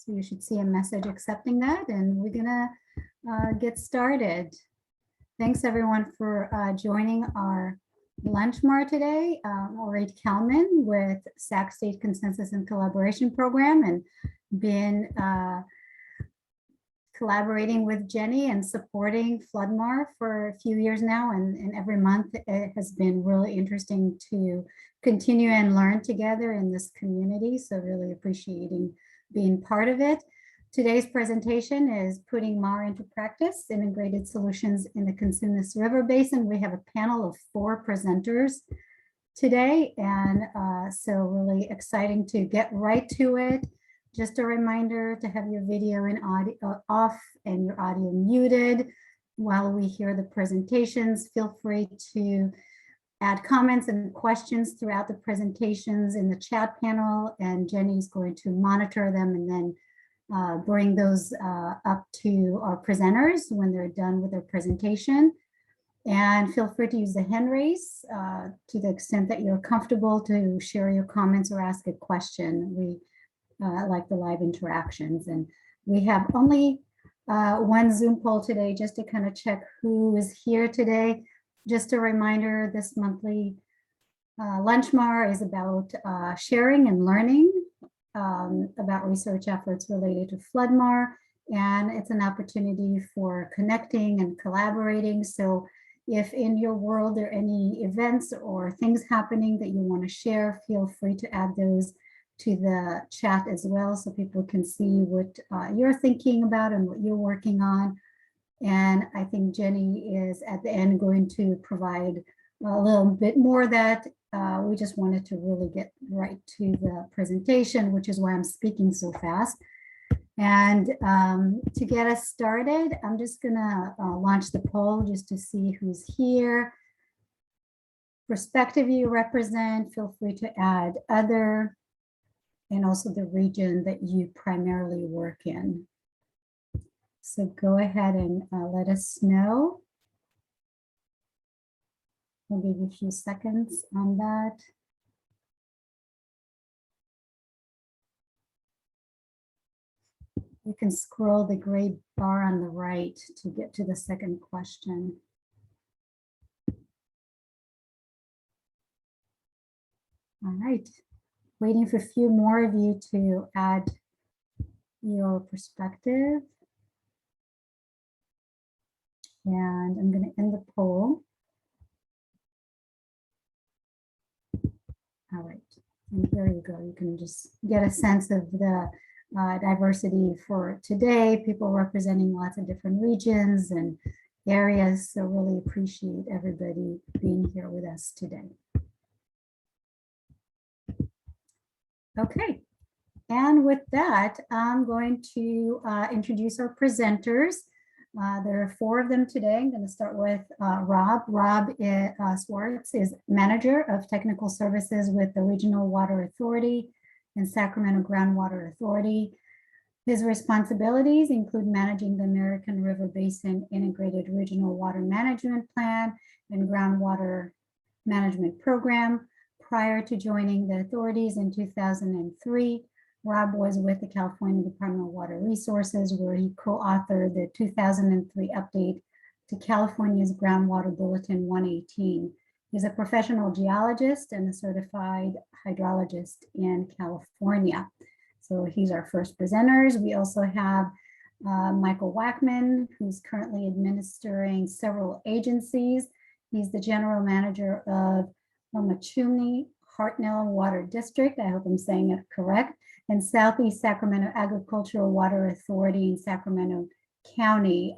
So you should see a message accepting that, and we're gonna get started. Thanks everyone for joining our lunch mar today. Maureen Kalman with SAC State Consensus and Collaboration Program, and been collaborating with Jenny and supporting Floodmar for a few years now, and every month it has been really interesting to continue and learn together in this community. So really appreciating being part of it. Today's presentation is Putting MAR into Practice, Integrated Solutions in the Cosumnes River Basin. We have a panel of 4 presenters today, and so really exciting to get right to it. Just a reminder to have your video and audio off and your audio muted while we hear the presentations. Feel free to add comments and questions throughout the presentations in the chat panel, and Jenny's going to monitor them and then bring those up to our presenters when they're done with their presentation. And feel free to use the hand raise to the extent that you're comfortable to share your comments or ask a question. We like the live interactions, and we have only one Zoom poll today just to kind of check who is here today. Just a reminder, this monthly lunch mar is about sharing and learning about research efforts related to Floodmar, and it's an opportunity for connecting and collaborating. So if in your world there are any events or things happening that you want to share, feel free to add those to the chat as well, so people can see what you're thinking about and what you're working on. And I think Jenny is at the end going to provide a little bit more that we just wanted to really get right to the presentation, which is why I'm speaking so fast. And to get us started, I'm just gonna launch the poll just to see who's here. Perspective you represent, feel free to add other, and also the region that you primarily work in. So go ahead and let us know. We'll give you a few seconds on that. You can scroll the gray bar on the right to get to the second question. All right, waiting for a few more of you to add your perspective. And I'm going to end the poll. All right, and here you go. You can just get a sense of the diversity for today, people representing lots of different regions and areas. So really appreciate everybody being here with us today. Okay, and with that, I'm going to introduce our presenters. There are 4 of them today. I'm going to start with Rob. Rob Swartz is Manager of Technical Services with the Regional Water Authority and Sacramento Groundwater Authority. His responsibilities include managing the American River Basin Integrated Regional Water Management Plan and Groundwater Management Program. Prior to joining the authorities in 2003, Rob was with the California Department of Water Resources, where he co-authored the 2003 update to California's Groundwater Bulletin 118. He's a professional geologist and a certified hydrologist in California. So he's our first presenters. We also have Michael Wackman, who's currently administering several agencies. He's the general manager of Omochumne Hartnell Water District, I hope I'm saying it correct, and Southeast Sacramento Agricultural Water Authority in Sacramento County.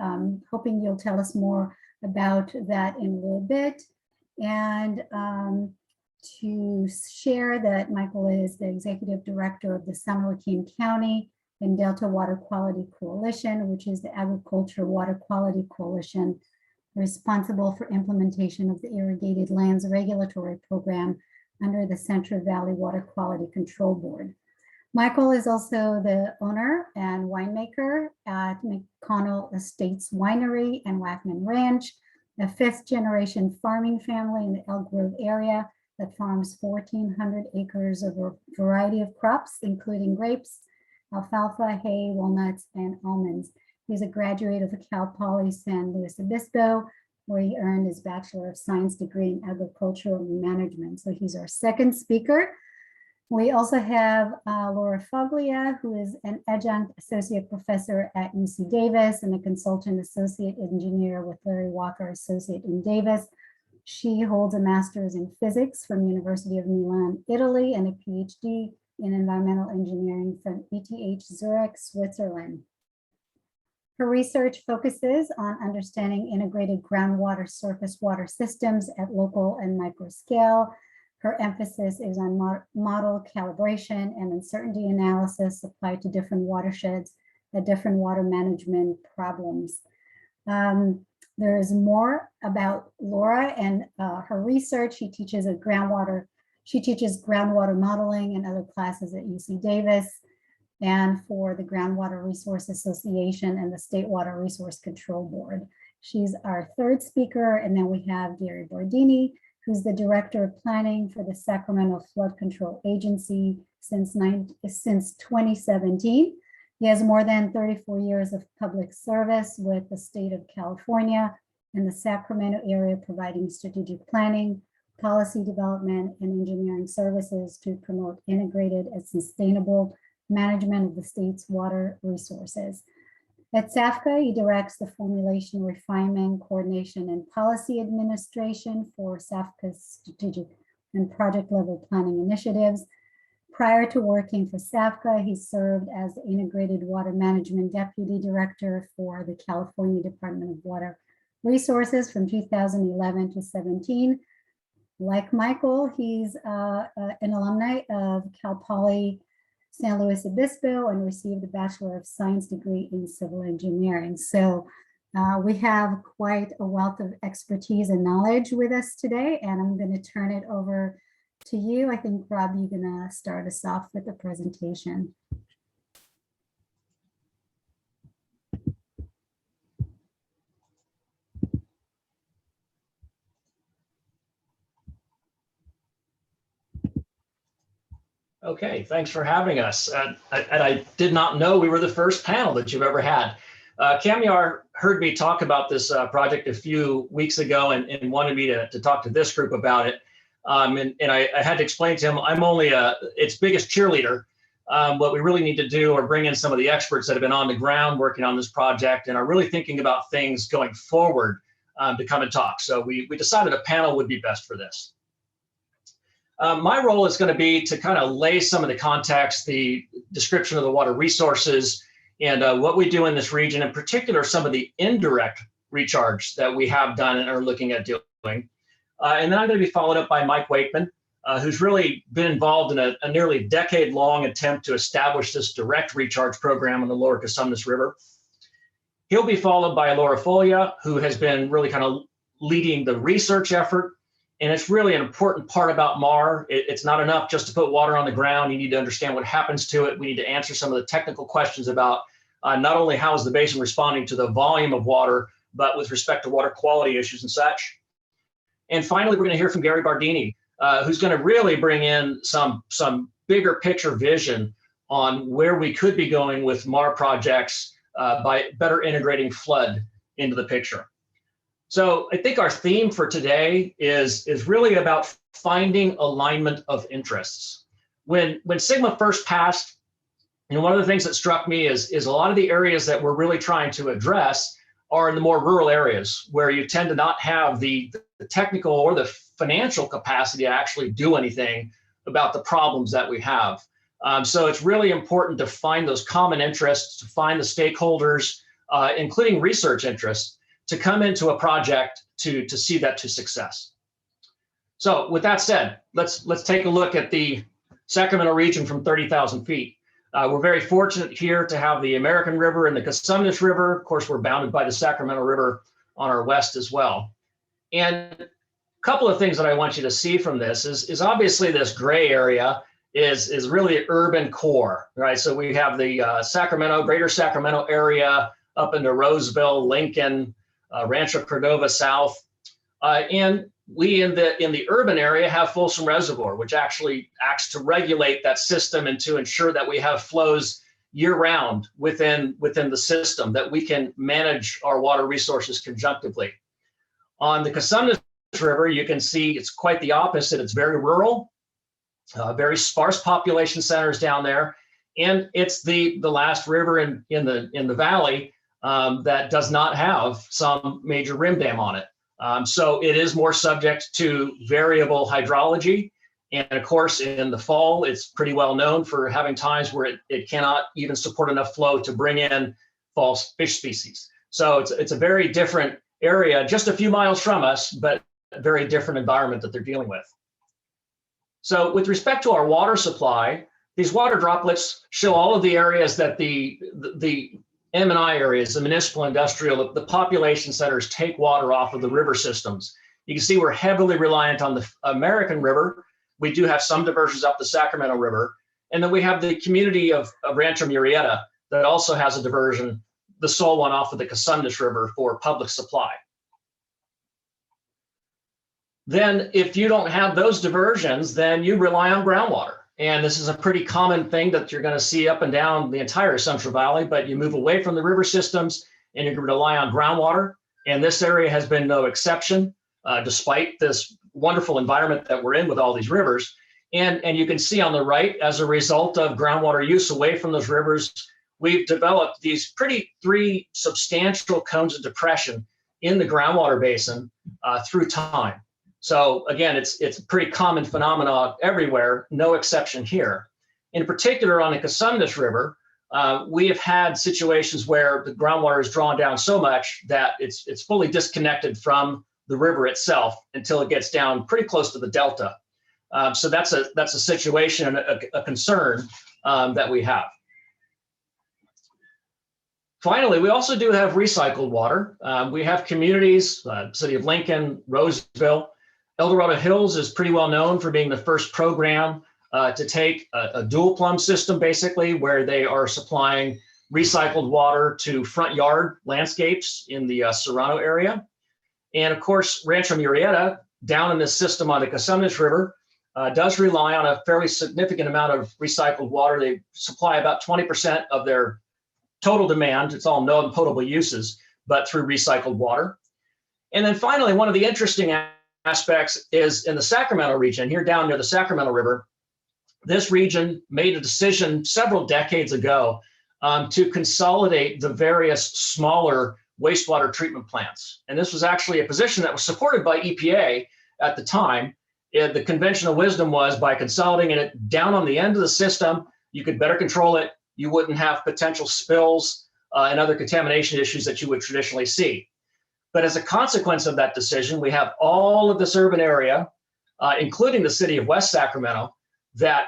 Hoping you'll tell us more about that in a little bit. And to share that Michael is the executive director of the San Joaquin County and Delta Water Quality Coalition, which is the Agriculture Water Quality Coalition responsible for implementation of the Irrigated Lands Regulatory Program under the Central Valley Water Quality Control Board. Michael is also the owner and winemaker at McConnell Estates Winery and Wackman Ranch, a 5th-generation farming family in the Elk Grove area that farms 1,400 acres of a variety of crops, including grapes, alfalfa, hay, walnuts, and almonds. He's a graduate of Cal Poly San Luis Obispo, where he earned his Bachelor of Science degree in Agricultural Management. So he's our second speaker. We also have Laura Foglia, who is an adjunct associate professor at UC Davis and a consultant associate engineer with Larry Walker Associate in Davis. She holds a master's in physics from University of Milan, Italy, and a PhD in environmental engineering from ETH Zurich, Switzerland. Her research focuses on understanding integrated groundwater surface water systems at local and micro scale. Her emphasis is on model calibration and uncertainty analysis applied to different watersheds at different water management problems. There is more about Laura and her research. She teaches groundwater modeling and other classes at UC Davis and for the Groundwater Resource Association and the State Water Resource Control Board. She's our third speaker. And then we have Gary Bardini, who's the Director of Planning for the Sacramento Flood Control Agency since 2017. He has more than 34 years of public service with the state of California and the Sacramento area, providing strategic planning, policy development, and engineering services to promote integrated and sustainable management of the state's water resources. At SAFCA, he directs the formulation, refinement, coordination, and policy administration for SAFCA's strategic and project level planning initiatives. Prior to working for SAFCA, he served as the Integrated Water Management Deputy Director for the California Department of Water Resources from 2011 to 17. Like Michael, he's an alumni of Cal Poly San Luis Obispo and received a Bachelor of Science degree in Civil Engineering. So we have quite a wealth of expertise and knowledge with us today, and I'm going to turn it over to you. I think, Rob, you're going to start us off with the presentation. Okay, thanks for having us. And I did not know we were the first panel that you've ever had. Kamyar heard me talk about this project a few weeks ago and wanted me to talk to this group about it. And I had to explain to him, I'm only its biggest cheerleader. What we really need to do are bring in some of the experts that have been on the ground working on this project and are really thinking about things going forward to come and talk. So we decided a panel would be best for this. My role is going to be to kind of lay some of the context, the description of the water resources, and what we do in this region, in particular, some of the indirect recharge that we have done and are looking at doing. And then I'm going to be followed up by Mike Wackman, who's really been involved in a nearly decade-long attempt to establish this direct recharge program on the lower Cosumnes River. He'll be followed by Laura Foglia, who has been really kind of leading the research effort. And it's really an important part about MAR. It's not enough just to put water on the ground. You need to understand what happens to it. We need to answer some of the technical questions about not only how is the basin responding to the volume of water, but with respect to water quality issues and such. And finally, we're going to hear from Gary Bardini, who's going to really bring in some bigger picture vision on where we could be going with MAR projects by better integrating flood into the picture. So I think our theme for today is really about finding alignment of interests. When SGMA first passed, one of the things that struck me is a lot of the areas that we're really trying to address are in the more rural areas where you tend to not have the technical or the financial capacity to actually do anything about the problems that we have. So it's really important to find those common interests, to find the stakeholders, including research interests, to come into a project to see that to success. So with that said, let's take a look at the Sacramento region from 30,000 feet. We're very fortunate here to have the American River and the Cosumnes River. Of course, we're bounded by the Sacramento River on our west as well. And a couple of things that I want you to see from this is obviously this gray area is really urban core, right? So we have the Sacramento, greater Sacramento area up into Roseville, Lincoln, Rancho Cordova South, and we in the urban area have Folsom Reservoir, which actually acts to regulate that system and to ensure that we have flows year-round within the system, that we can manage our water resources conjunctively. On the Cosumnes River, you can see it's quite the opposite. It's very rural, very sparse population centers down there, and it's the last river in the valley that does not have some major rim dam on it. So it is more subject to variable hydrology. And of course, in the fall, it's pretty well known for having times where it cannot even support enough flow to bring in fall fish species. So it's a very different area, just a few miles from us, but a very different environment that they're dealing with. So with respect to our water supply, these water droplets show all of the areas that the M&I areas, the municipal, industrial, the population centers take water off of the river systems. You can see we're heavily reliant on the American River. We do have some diversions up the Sacramento River. And then we have the community of Rancho Murrieta that also has a diversion, the sole one off of the Cosumnes River for public supply. Then if you don't have those diversions, then you rely on groundwater. And this is a pretty common thing that you're going to see up and down the entire Central Valley, but you move away from the river systems and you can rely on groundwater. And this area has been no exception, despite this wonderful environment that we're in with all these rivers. And you can see on the right, as a result of groundwater use away from those rivers, we've developed these three substantial cones of depression in the groundwater basin through time. So again, it's a pretty common phenomenon everywhere, no exception here. In particular, on the Cosumnes River, we have had situations where the groundwater is drawn down so much that it's fully disconnected from the river itself until it gets down pretty close to the delta. So that's a situation and a concern that we have. Finally, we also do have recycled water. We have communities, City of Lincoln, Roseville. El Dorado Hills is pretty well known for being the first program to take a dual plumb system, basically, where they are supplying recycled water to front yard landscapes in the Serrano area. And of course, Rancho Murrieta, down in this system on the Cosumnes River, does rely on a fairly significant amount of recycled water. They supply about 20% of their total demand. It's all non-potable uses, but through recycled water. And then finally, one of the interesting aspects is in the Sacramento region, here down near the Sacramento River. This region made a decision several decades ago to consolidate the various smaller wastewater treatment plants. And this was actually a position that was supported by EPA at the time. The conventional wisdom was, by consolidating it down on the end of the system, you could better control it. You wouldn't have potential spills and other contamination issues that you would traditionally see. But as a consequence of that decision, we have all of this urban area, including the city of West Sacramento, that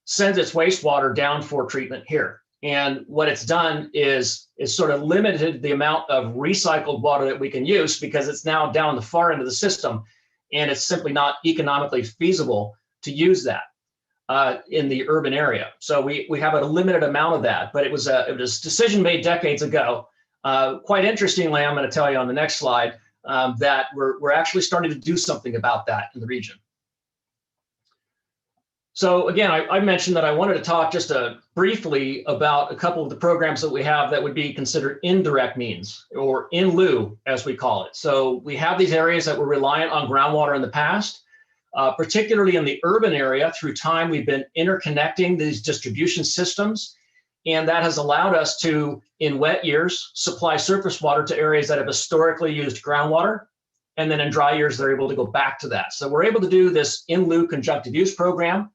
sends its wastewater down for treatment here. And what it's done is sort of limited the amount of recycled water that we can use, because it's now down the far end of the system, and it's simply not economically feasible to use that in the urban area. So we have a limited amount of that, but it was a decision made decades ago. Quite interestingly, I'm going to tell you on the next slide that we're actually starting to do something about that in the region. So again, I mentioned that I wanted to talk just briefly about a couple of the programs that we have that would be considered indirect means, or in lieu, as we call it. So we have these areas that were reliant on groundwater in the past, particularly in the urban area. Through time, we've been interconnecting these distribution systems, and that has allowed us to, in wet years, supply surface water to areas that have historically used groundwater. And then in dry years, they're able to go back to that. So we're able to do this in lieu conjunctive use program.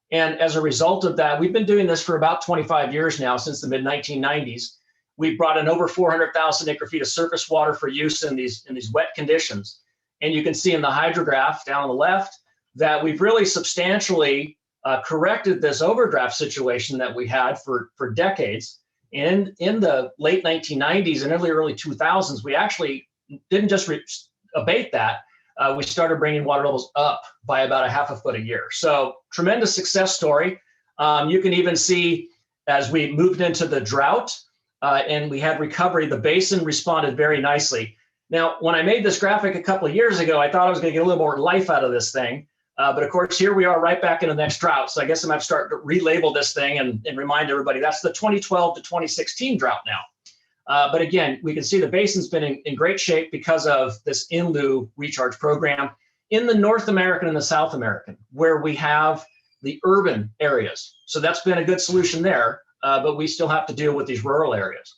And as a result of that, we've been doing this for about 25 years now, since the mid-1990s. We've brought in over 400,000 acre feet of surface water for use in these wet conditions. And you can see in the hydrograph down on the left that we've really substantially corrected this overdraft situation that we had for decades. And in the late 1990s and early 2000s, we actually didn't just abate that. We started bringing water levels up by about 1/2 foot a year. So tremendous success story. You can even see as we moved into the drought and we had recovery, the basin responded very nicely. Now, when I made this graphic a couple of years ago, I thought I was going to get a little more life out of this thing. But of course, here we are right back in the next drought. So I guess I'm going to start to relabel this thing and remind everybody that's the 2012 to 2016 drought now. But again, we can see the basin's been in great shape because of this in lieu recharge program in the North American and the South American, where we have the urban areas. So that's been a good solution there, but we still have to deal with these rural areas.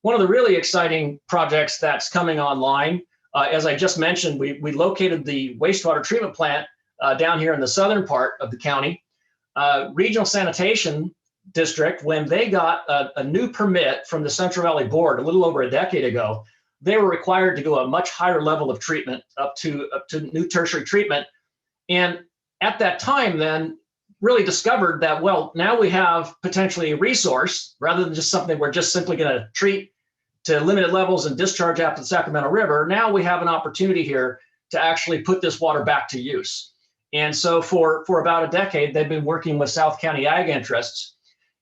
One of the really exciting projects that's coming online, as I just mentioned, we located the wastewater treatment plant down here in the southern part of the county. Regional Sanitation District, when they got a new permit from the Central Valley Board a little over a decade ago, they were required to go a much higher level of treatment up to new tertiary treatment. And at that time then really discovered that, well, now we have potentially a resource rather than just something we're just simply going to treat to limited levels and discharge out to the Sacramento River. Now we have an opportunity here to actually put this water back to use. And so for about a decade, they've been working with South County ag interests,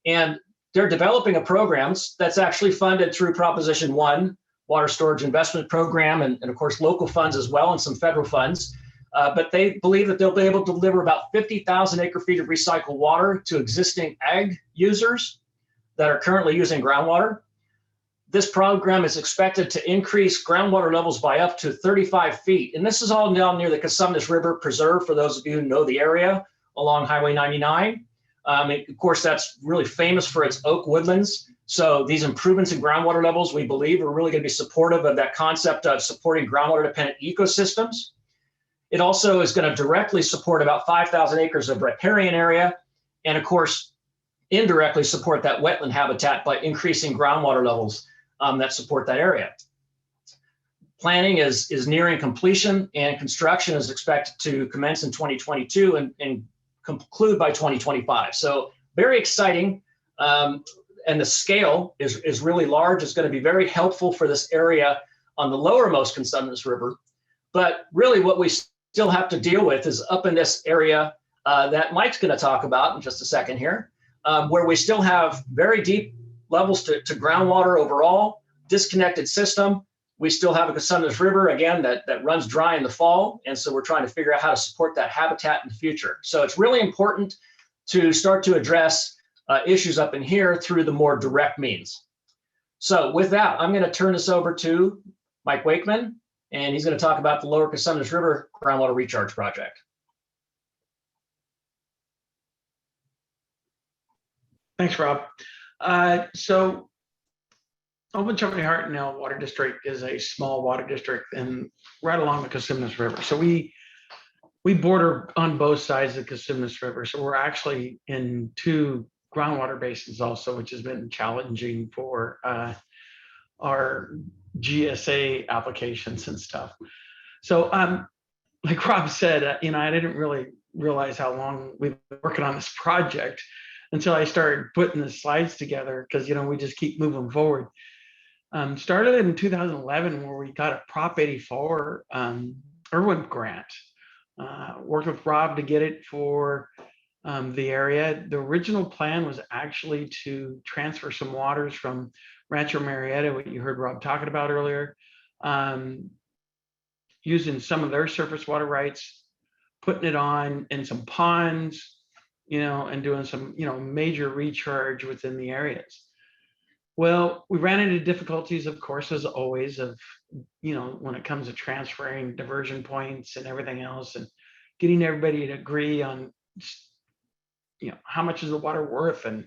and they're developing a program that's actually funded through Proposition 1, Water Storage Investment Program, and of course, local funds as well, and some federal funds. But they believe that they'll be able to deliver about 50,000 acre feet of recycled water to existing ag users that are currently using groundwater. This program is expected to increase groundwater levels by up to 35 feet. And this is all down near the Cosumnes River Preserve, for those of you who know the area, along Highway 99. Of course, that's really famous for its oak woodlands. So these improvements in groundwater levels, we believe, are really going to be supportive of that concept of supporting groundwater-dependent ecosystems. It also is going to directly support about 5,000 acres of riparian area, and of course, indirectly support that wetland habitat by increasing groundwater levels that support that area. Planning is nearing completion, and construction is expected to commence in 2022 and conclude by 2025. So very exciting, and the scale is really large. It's going to be very helpful for this area on the lowermost Cosumnes River. But really what we still have to deal with is up in this area that Mike's going to talk about in just a second here, where we still have very deep levels to groundwater overall, disconnected system. We still have a Cosumnes River, again, that runs dry in the fall. And so we're trying to figure out how to support that habitat in the future. So it's really important to start to address issues up in here through the more direct means. So with that, I'm going to turn this over to Mike Wackman, and he's going to talk about the Lower Cosumnes River Groundwater Recharge Project. Thanks, Rob. So Omochumne Hartnell Water District is a small water district and right along the Cosumnes River. So we border on both sides of the Cosumnes River. So we're actually in two groundwater basins also, which has been challenging for our GSA applications and stuff. So like Rob said, I didn't really realize how long we've been working on this project until I started putting the slides together, because we just keep moving forward. Started in 2011, where we got a Prop 84 Irwin grant. Worked with Rob to get it for the area. The original plan was actually to transfer some waters from Rancho Marietta, what you heard Rob talking about earlier, using some of their surface water rights, putting it on in some ponds, and doing some, major recharge within the areas. Well, we ran into difficulties, of course, as always, of, when it comes to transferring diversion points and everything else, and getting everybody to agree on, how much is the water worth, and,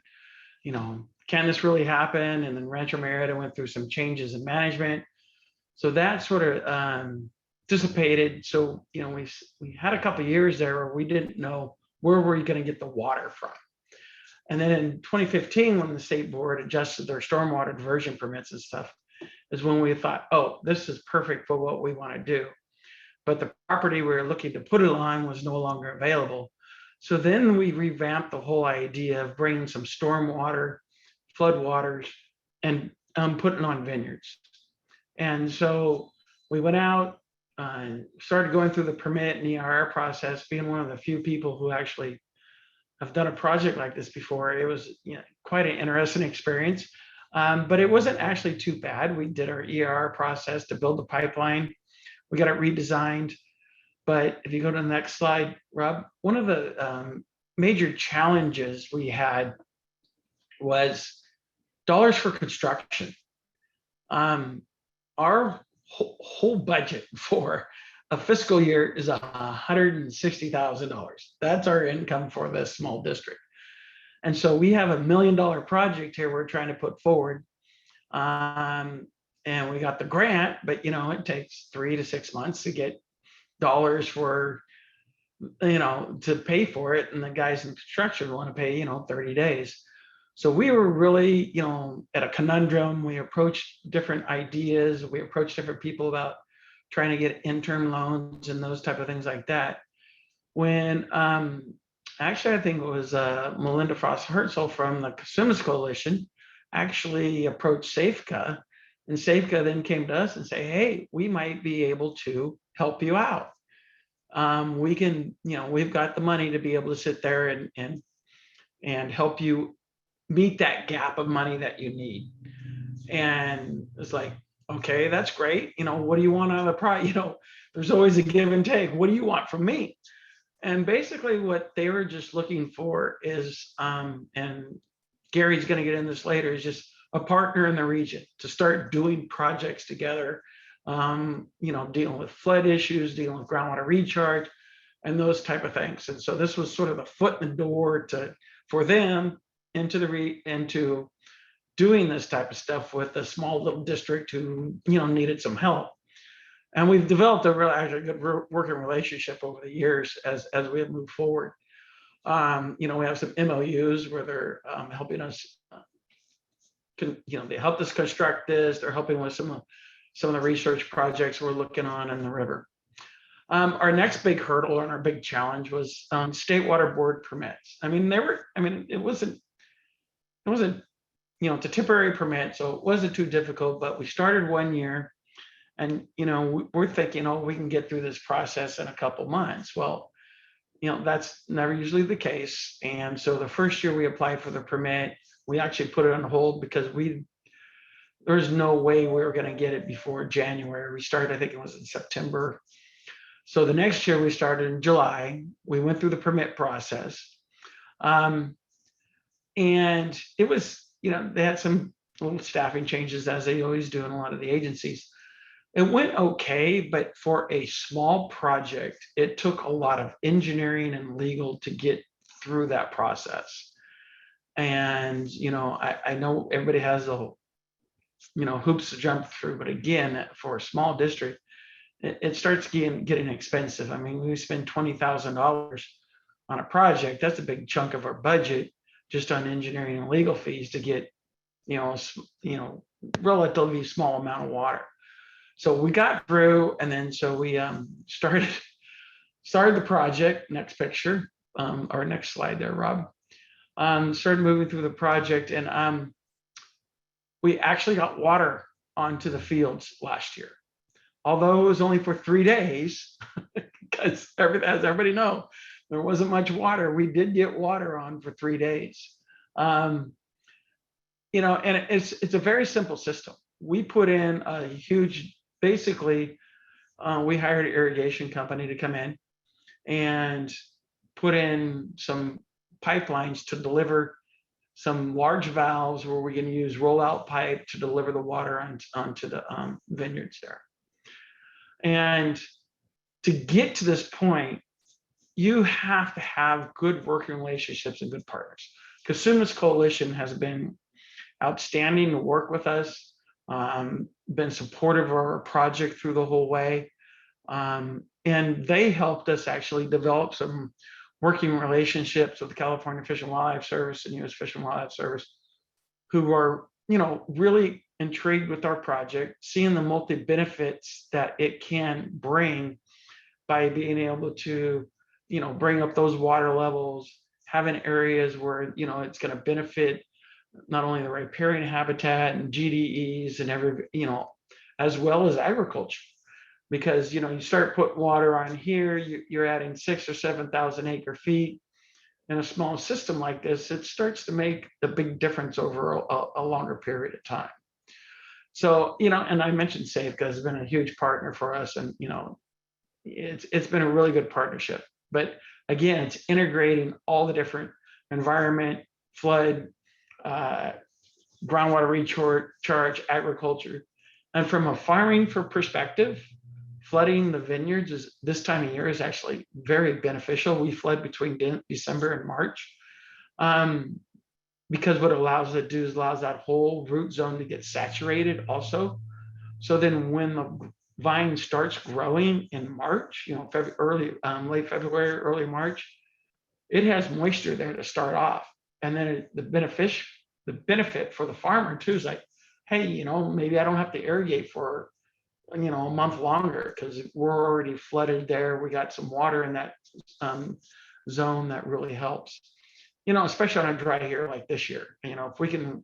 can this really happen? And then Rancho Marietta went through some changes in management. So that sort of dissipated. So, we had a couple of years there where we didn't know where were we going to get the water from. And then in 2015, when the state board adjusted their stormwater diversion permits and stuff, is when we thought, oh, this is perfect for what we want to do. But the property we were looking to put it on was no longer available. So then we revamped the whole idea of bringing some stormwater, floodwaters, and putting on vineyards. And so we went out, started going through the permit and EIR process, being one of the few people who actually have done a project like this before. It was quite an interesting experience, but it wasn't actually too bad. We did our EIR process to build the pipeline. We got it redesigned. But if you go to the next slide, Rob, one of the major challenges we had was dollars for construction. Our whole budget for a fiscal year is $160,000. That's our income for this small district. And so we have $1 million project here we're trying to put forward. And we got the grant, but it takes 3 to 6 months to get dollars for, to pay for it. And the guys in construction want to pay, 30 days. So we were really, at a conundrum. We approached different ideas. We approached different people about trying to get interim loans and those type of things like that. When actually, I think it was Melinda Frost Hartnell from the Cosumnes Coalition actually approached SAFCA, and SAFCA then came to us and say, hey, we might be able to help you out. We can, we've got the money to be able to sit there and help you meet that gap of money that you need. And it's like, okay, that's great. What do you want out of the project? There's always a give and take. What do you want from me? And basically what they were just looking for is, and Gary's going to get in this later, is just a partner in the region to start doing projects together, dealing with flood issues, dealing with groundwater recharge, and those type of things. And so this was sort of the foot in the door for them into doing this type of stuff with a small little district who needed some help. And we've developed a really good working relationship over the years as we have moved forward. We have some MOUs where they're helping us. They helped us construct this. They're helping with some of the research projects we're looking on in the river. Our next big hurdle and our big challenge was state water board permits. It wasn't. It's a temporary permit, so it wasn't too difficult. But we started one year. And, we're thinking, we can get through this process in a couple months. Well, that's never usually the case. And so the first year we applied for the permit, we actually put it on hold because there's no way we were going to get it before January. We started, I think it was in September. So the next year we started in July. We went through the permit process. And it was, they had some little staffing changes as they always do in a lot of the agencies. It went okay, but for a small project, it took a lot of engineering and legal to get through that process. And, I know everybody has hoops to jump through, but again, for a small district, it starts getting expensive. We spend $20,000 on a project. That's a big chunk of our budget just on engineering and legal fees to get, relatively small amount of water. So we got through, and then so we started the project. Next picture, or next slide there, Rob. Started moving through the project, and we actually got water onto the fields last year. Although it was only for 3 days, because as everybody knows, there wasn't much water. We did get water on for 3 days. And it's a very simple system. We put in a huge, basically, we hired an irrigation company to come in and put in some pipelines to deliver some large valves where we're going to use rollout pipe to deliver the water onto the vineyards there. And to get to this point, you have to have good working relationships and good partners. Cosumnes Coalition has been outstanding to work with us, been supportive of our project through the whole way. And they helped us actually develop some working relationships with the California Fish and Wildlife Service and U.S. Fish and Wildlife Service, who are, really intrigued with our project, seeing the multi benefits that it can bring by being able to, bring up those water levels, having areas where, it's going to benefit not only the riparian habitat and GDEs and as well as agriculture. Because, you start putting water on here, you're adding 6,000 or 7,000 acre feet. In a small system like this, it starts to make a big difference over a longer period of time. So, and I mentioned SAFCA has been a huge partner for us, and, it's been a really good partnership. But again, it's integrating all the different environment, flood, groundwater recharge, agriculture. And from a farming perspective, flooding the vineyards is this time of year is actually very beneficial. We flood between December and March because what it allows it to do is allows that whole root zone to get saturated also. So then when the vine starts growing in March, you know, late February, early March, it has moisture there to start off. And then the benefit for the farmer too is like, hey, you know, maybe I don't have to irrigate for, you know, a month longer because we're already flooded there. We got some water in that zone that really helps, you know, especially on a dry year like this year. You know, if we can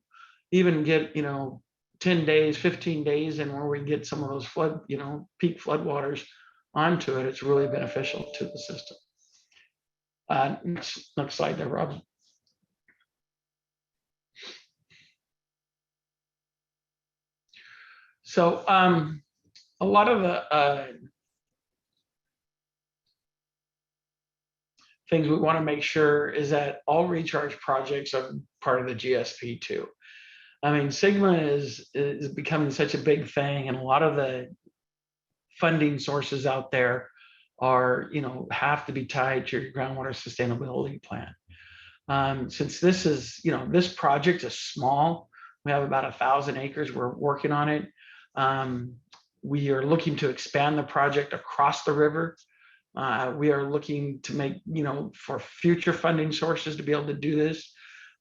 even get, you know, 10 days, 15 days, and where we get some of those flood, you know, peak flood waters onto it, it's really beneficial to the system. Next slide there, Rob. So a lot of the things we want to make sure is that all recharge projects are part of the GSP too. I mean, Sigma is becoming such a big thing, and a lot of the funding sources out there are, you know, have to be tied to your groundwater sustainability plan. Since this is, you know, this project is small, we have about 1,000 acres. We're working on it. We are looking to expand the project across the river. We are looking to make, you know, for future funding sources to be able to do this.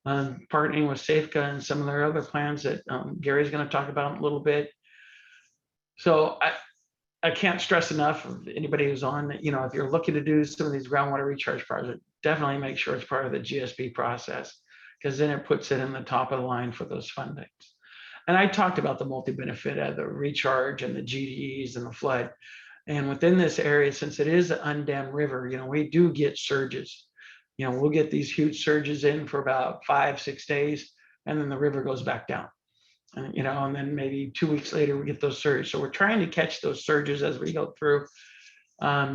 Partnering with SAFCA and some of their other plans that Gary's going to talk about in a little bit. So I can't stress enough of anybody who's on, you know, if you're looking to do some of these groundwater recharge projects, definitely make sure it's part of the GSP process, because then it puts it in the top of the line for those fundings. And I talked about the multi-benefit of the recharge and the GDEs and the flood. And within this area, since it is an undammed river, you know, we do get surges. You know, we'll get these huge surges in for about 5-6 days, and then the river goes back down. And, you know, and then maybe 2 weeks later, we get those surges. So we're trying to catch those surges as we go through,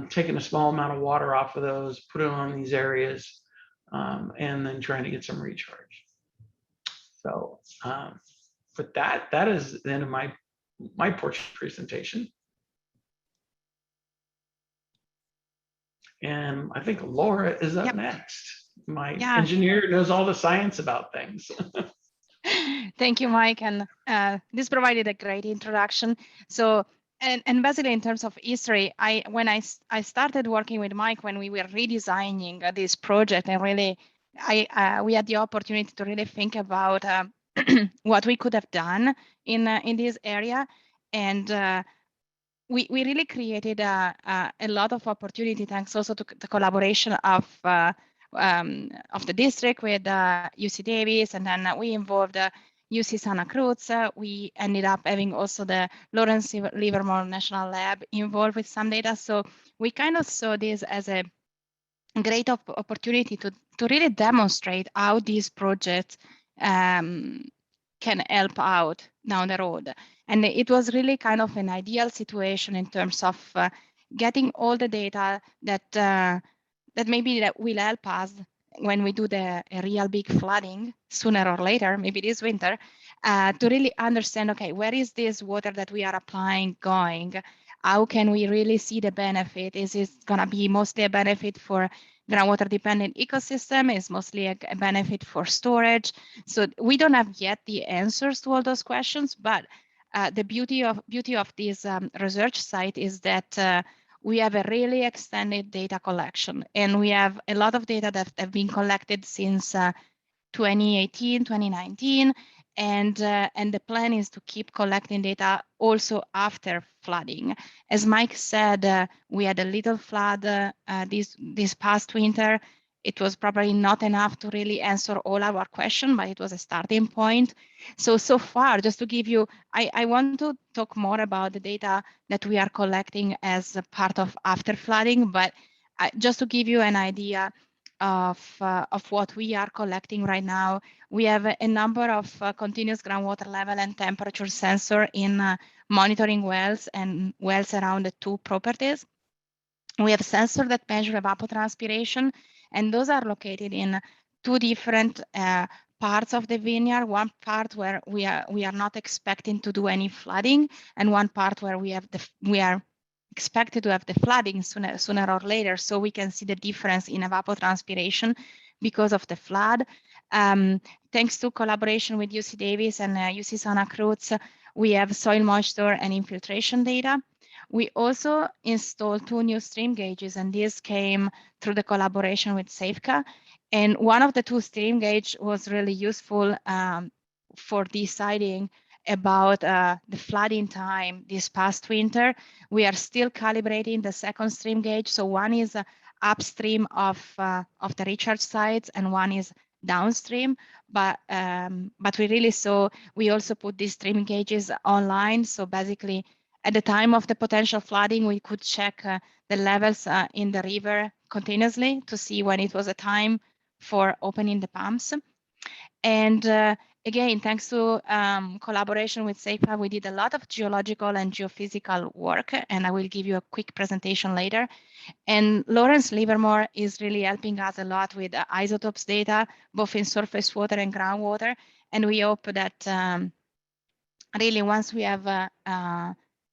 taking a small amount of water off of those, put it on these areas, and then trying to get some recharge. So, but that is the end of my portion presentation. And I think Laura is up next. My engineer knows all the science about things. Thank you, Mike. And this provided a great introduction. So, and basically in terms of history, when I started working with Mike, when we were redesigning this project, and really, we had the opportunity to really think about what we could have done in this area. And we really created a lot of opportunity, thanks also to the collaboration of the district with UC Davis, and then we involved UC Santa Cruz. We ended up having also the Lawrence Livermore National Lab involved with some data. So we kind of saw this as a great opportunity to really demonstrate how these projects can help out down the road. And it was really kind of an ideal situation in terms of getting all the data that maybe that will help us when we do the real big flooding sooner or later, maybe this winter, to really understand, okay, where is this water that we are applying going? How can we really see the benefit? Is it gonna be mostly a benefit for groundwater dependent ecosystem? Is mostly a benefit for storage? So we don't have yet the answers to all those questions, but the beauty of this research site is that we have a really extended data collection, and we have a lot of data that have been collected since 2018, 2019, and the plan is to keep collecting data also after flooding. As Mike said, we had a little flood this past winter. It was probably not enough to really answer all our questions, but it was a starting point. So far, just to give you, I want to talk more about the data that we are collecting as a part of after flooding, but just to give you an idea of what we are collecting right now, we have a number of continuous groundwater level and temperature sensor in monitoring wells and wells around the two properties. We have sensors that measure evapotranspiration, and those are located in two different parts of the vineyard. One part where we are not expecting to do any flooding, and one part where we are expected to have the flooding sooner or later. So we can see the difference in evapotranspiration because of the flood. Thanks to collaboration with UC Davis and UC Santa Cruz, we have soil moisture and infiltration data. We also installed 2 new stream gauges, and this came through the collaboration with SAFCA. And one of the 2 stream gauge was really useful for deciding about the flooding time this past winter. We are still calibrating the second stream gauge. So one is upstream of the recharge sites, and one is downstream. But we really saw, we also put these stream gauges online. So basically, at the time of the potential flooding, we could check the levels in the river continuously to see when it was a time for opening the pumps. And again, thanks to collaboration with SAFCA, we did a lot of geological and geophysical work, and I will give you a quick presentation later. And Lawrence Livermore is really helping us a lot with isotopes data, both in surface water and groundwater. And we hope that really once we have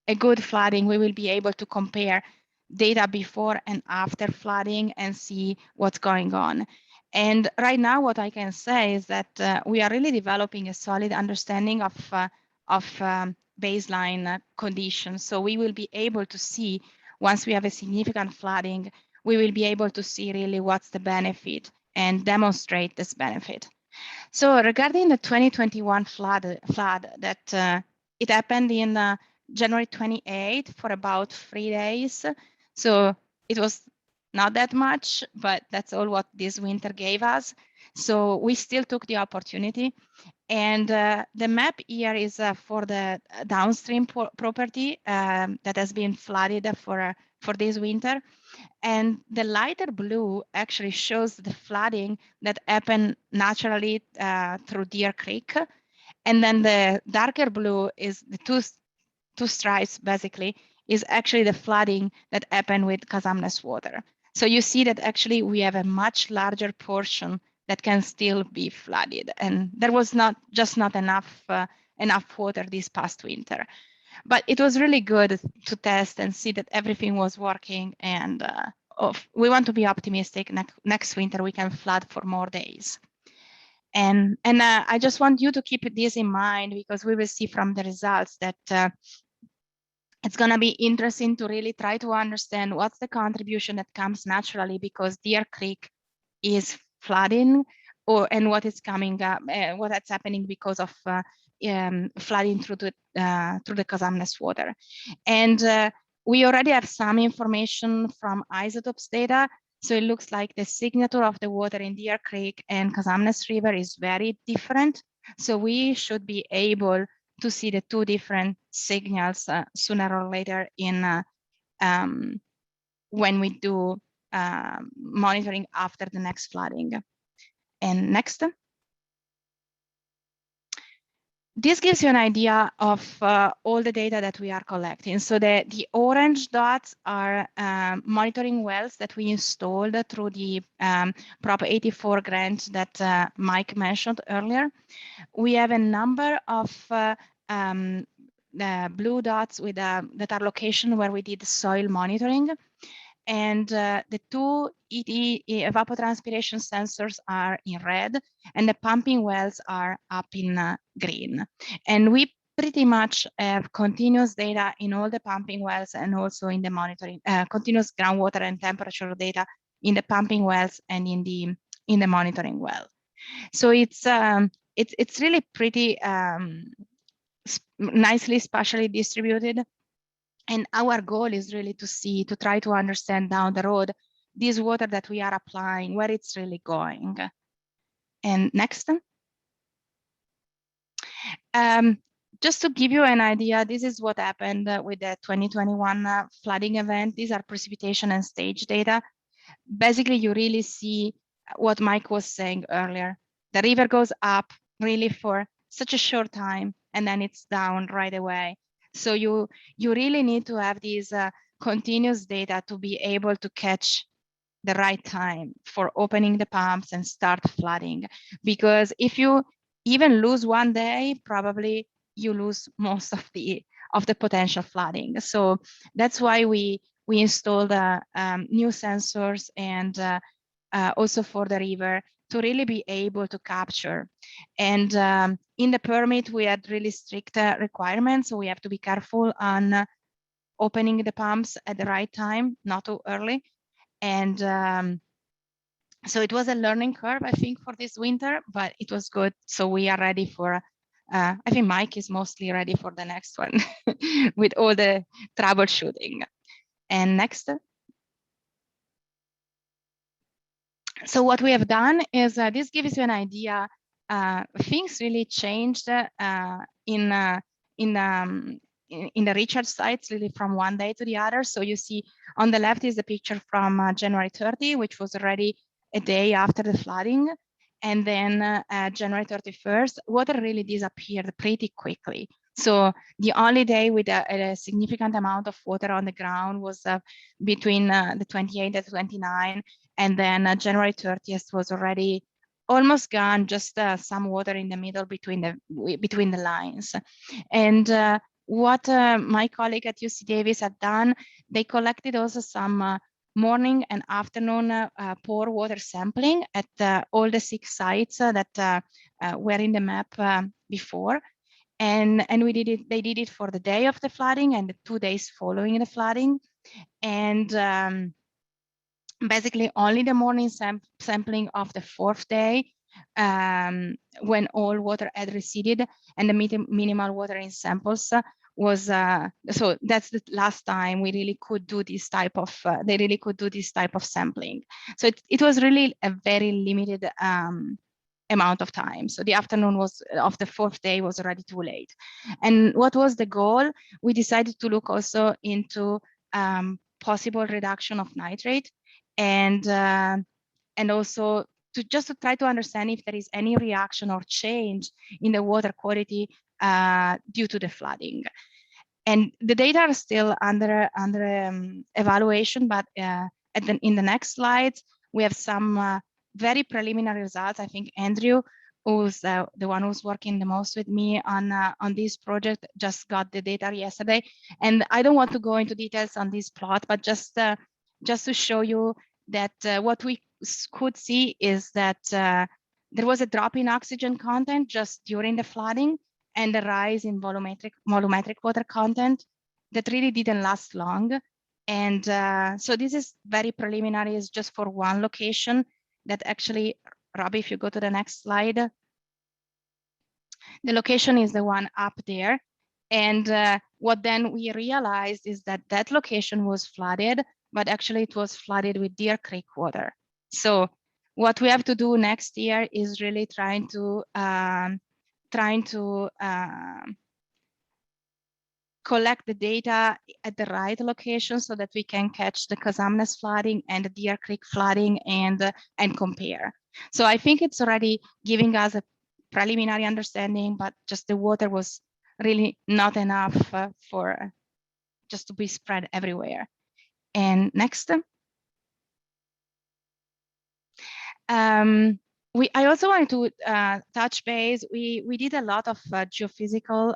a good flooding, we will be able to compare data before and after flooding and see what's going on. And right now, what I can say is that we are really developing a solid understanding of baseline conditions. So we will be able to see, once we have a significant flooding, we will be able to see really what's the benefit and demonstrate this benefit. So regarding the 2021 flood that it happened in January 28 for about 3 days. So it was not that much, but that's all what this winter gave us. So we still took the opportunity. And the map here is for the downstream property that has been flooded for this winter. And the lighter blue actually shows the flooding that happened naturally through Deer Creek. And then the darker blue is the two stripes basically is actually the flooding that happened with Cosumnes water. So you see that actually we have a much larger portion that can still be flooded. And there was not enough water this past winter. But it was really good to test and see that everything was working. And we want to be optimistic. Next winter, we can flood for more days. And I just want you to keep this in mind, because we will see from the results that it's going to be interesting to really try to understand what's the contribution that comes naturally because Deer Creek is flooding, and what is coming up, what that's happening because of flooding through the Cosumnes water. And we already have some information from isotopes data. So it looks like the signature of the water in Deer Creek and Cosumnes River is very different. So we should be able to see the 2 different signals sooner or later in when we do monitoring after the next flooding. And next. This gives you an idea of all the data that we are collecting. So the orange dots are monitoring wells that we installed through the Prop 84 grant that Mike mentioned earlier. We have a number of blue dots with that are location where we did soil monitoring. And the 2 ED evapotranspiration sensors are in red, and the pumping wells are up in green. And we pretty much have continuous data in all the pumping wells and also in the monitoring, continuous groundwater and temperature data in the pumping wells and in the monitoring well. So it's really pretty nicely spatially distributed. And our goal is really to try to understand down the road this water that we are applying, where it's really going. And next. Just to give you an idea, this is what happened with the 2021 flooding event. These are precipitation and stage data. Basically, you really see what Mike was saying earlier. The river goes up really for such a short time, and then it's down right away. So you really need to have these continuous data to be able to catch the right time for opening the pumps and start flooding. Because if you even lose one day, probably you lose most of the potential flooding. So that's why we installed new sensors and also for the river to really be able to capture. And in the permit, we had really strict requirements. So we have to be careful on opening the pumps at the right time, not too early. And so it was a learning curve, I think, for this winter, but it was good. So we are ready for, I think Mike is mostly ready for the next one with all the troubleshooting. And next. So what we have done is this gives you an idea. Things really changed in the recharge sites really from one day to the other. So you see on the left is a picture from January 30, which was already a day after the flooding. And then January 31st, water really disappeared pretty quickly. So the only day with a significant amount of water on the ground was between the 28th and 29th. And then January 30th was already almost gone, just some water in the middle between the lines. And what my colleague at UC Davis had done, they collected also some morning and afternoon pore water sampling at all the 6 sites that were in the map before. And we did it. They did it for the day of the flooding and the 2 days following the flooding. And basically only the morning sampling of the 4th day when all water had receded and the minimal water in samples was so that's the last time we really could do this type of they really could do this type of sampling. So it was really a very limited amount of time. So the afternoon was of the 4th day was already too late. And what was the goal? We decided to look also into possible reduction of nitrate and also to try to understand if there is any reaction or change in the water quality due to the flooding. And the data are still under evaluation, but in the next slides, we have some very preliminary results. I think Andrew, who's the one who's working the most with me on this project, just got the data yesterday. And I don't want to go into details on this plot, but just to show you that what we could see is that there was a drop in oxygen content just during the flooding and a rise in volumetric water content that really didn't last long. And so this is very preliminary, it's just for one location that actually, Robbie, if you go to the next slide, the location is the one up there. And what then we realized is that that location was flooded, but actually it was flooded with Deer Creek water. So what we have to do next year is really trying to collect the data at the right location so that we can catch the Cosumnes flooding and the Deer Creek flooding and compare. So I think it's already giving us a preliminary understanding, but just the water was really not enough for just to be spread everywhere. And next. I also wanted to touch base. We did a lot of geophysical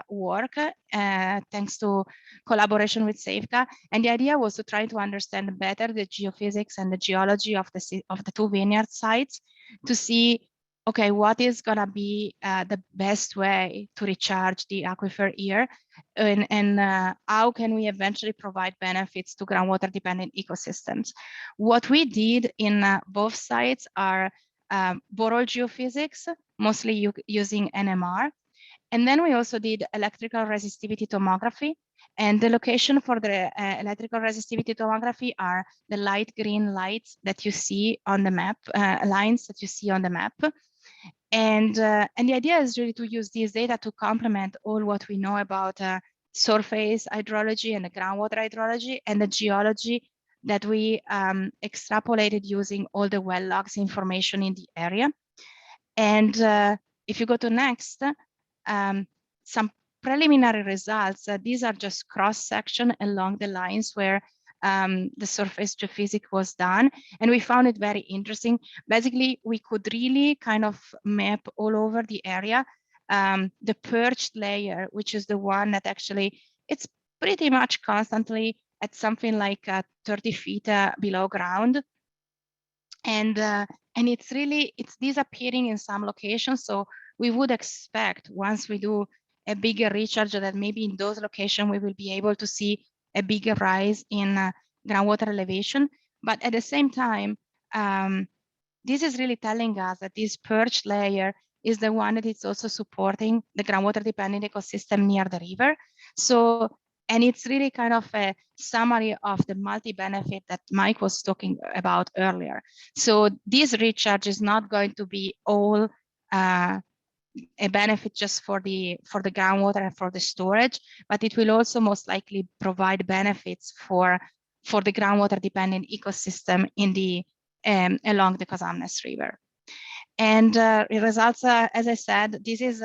work thanks to collaboration with SAFCA, and the idea was to try to understand better the geophysics and the geology of the 2 vineyard sites to see, okay, what is gonna be the best way to recharge the aquifer here, and how can we eventually provide benefits to groundwater dependent ecosystems. What we did in both sites are borehole geophysics, mostly using NMR. And then we also did electrical resistivity tomography. And the location for the electrical resistivity tomography are the light green lights that you see on the map, lines that you see on the map. And the idea is really to use these data to complement all what we know about surface hydrology and the groundwater hydrology and the geology that we extrapolated using all the well logs information in the area. And if you go to next, some preliminary results, these are just cross-section along the lines where the surface geophysics was done. And we found it very interesting. Basically, we could really kind of map all over the area. The perched layer, which is the one that actually, it's pretty much constantly at something like 30 feet below ground. And it's disappearing in some locations. So we would expect once we do a bigger recharge that maybe in those locations we will be able to see a bigger rise in groundwater elevation. But at the same time, this is really telling us that this perched layer is the one that is also supporting the groundwater dependent ecosystem near the river. So, and it's really kind of a summary of the multi-benefit that Mike was talking about earlier. So this recharge is not going to be all a benefit just for the groundwater and for the storage, but it will also most likely provide benefits for the groundwater dependent ecosystem in the along the Cosumnes River. And the results, as I said, this is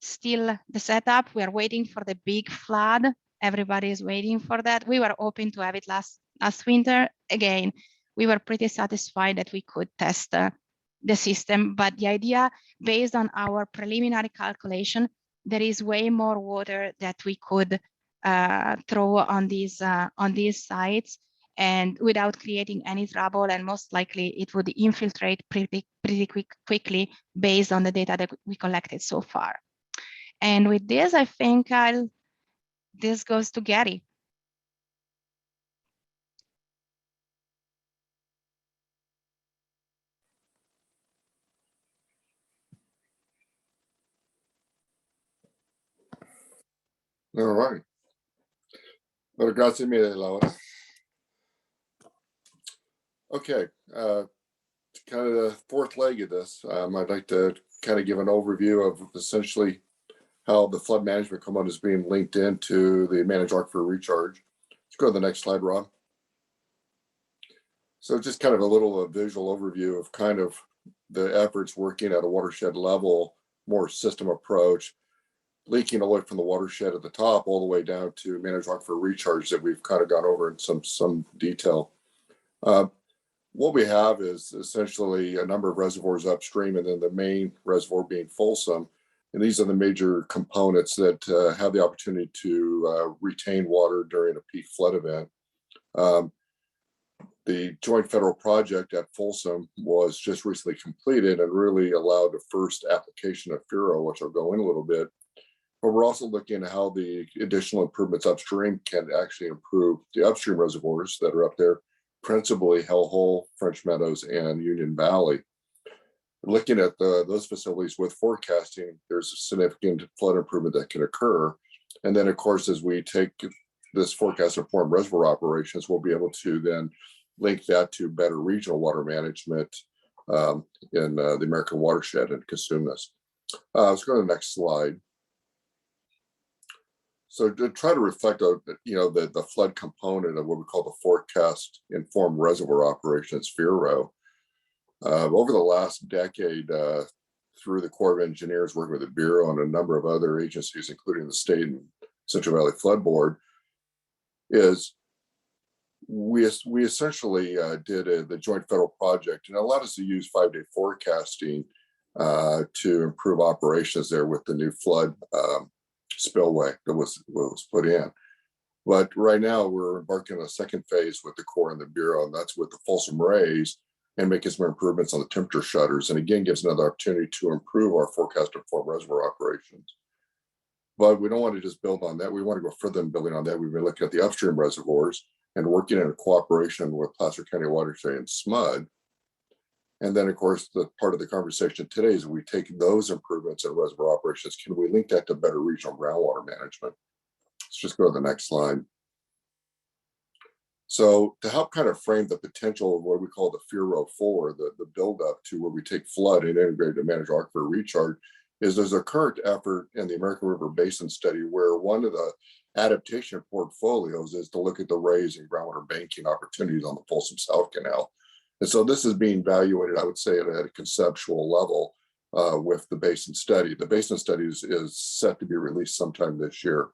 still the setup. We are waiting for the big flood. Everybody is waiting for that. We were hoping to have it last winter. Again, we were pretty satisfied that we could test the system, but the idea, based on our preliminary calculation, there is way more water that we could throw on these sites, and without creating any trouble, and most likely it would infiltrate pretty quickly based on the data that we collected so far. And with this, I think this goes to Gary. All right. Well, grazie mille, Laura. Okay, kind of the fourth leg of this, I'd like to kind of give an overview of essentially how the flood management component is being linked into the managed aquifer recharge. Let's go to the next slide, Rob. So just kind of a little visual overview of kind of the efforts working at a watershed level, more system approach, leaking away from the watershed at the top all the way down to managed aquifer recharge that we've kind of gone over in some detail. What we have is essentially a number of reservoirs upstream, and then the main reservoir being Folsom. And these are the major components that have the opportunity to retain water during a peak flood event. The joint federal project at Folsom was just recently completed and really allowed the first application of FURO, which I'll go in a little bit. But we're also looking at how the additional improvements upstream can actually improve the upstream reservoirs that are up there, principally Hellhole, French Meadows, and Union Valley. Looking at those facilities with forecasting, there's a significant flood improvement that can occur. And then, of course, as we take this forecast informed reservoir operations, we'll be able to then link that to better regional water management in the American watershed and Cosumnes. Let's go to the next slide. So to try to reflect, the flood component of what we call the forecast informed reservoir operations, FURO. Over the last decade, through the Corps of Engineers, working with the Bureau and a number of other agencies, including the State and Central Valley Flood Board, is we essentially did the joint federal project, and it allowed us to use 5-day forecasting to improve operations there with the new flood spillway that was put in. But right now we're embarking on a second phase with the Corps and the Bureau, and that's with the Folsom Rays, and making some improvements on the temperature shutters, and again gives another opportunity to improve our forecast informed reservoir operations. But we don't want to just build on that. We want to go further than building on that. We've been looking at the upstream reservoirs and working in cooperation with Placer County Watershed and SMUD. And then, of course, the part of the conversation today is we take those improvements in reservoir operations, can we link that to better regional groundwater management? Let's just go to the next slide. So to help kind of frame the potential of what we call the FURO 4, the buildup to where we take flood and integrate to manage aquifer recharge, is there's a current effort in the American River Basin study where one of the adaptation portfolios is to look at the raise and groundwater banking opportunities on the Folsom South Canal. And so this is being evaluated, I would say, at a conceptual level with the Basin study. The Basin study is set to be released sometime this year.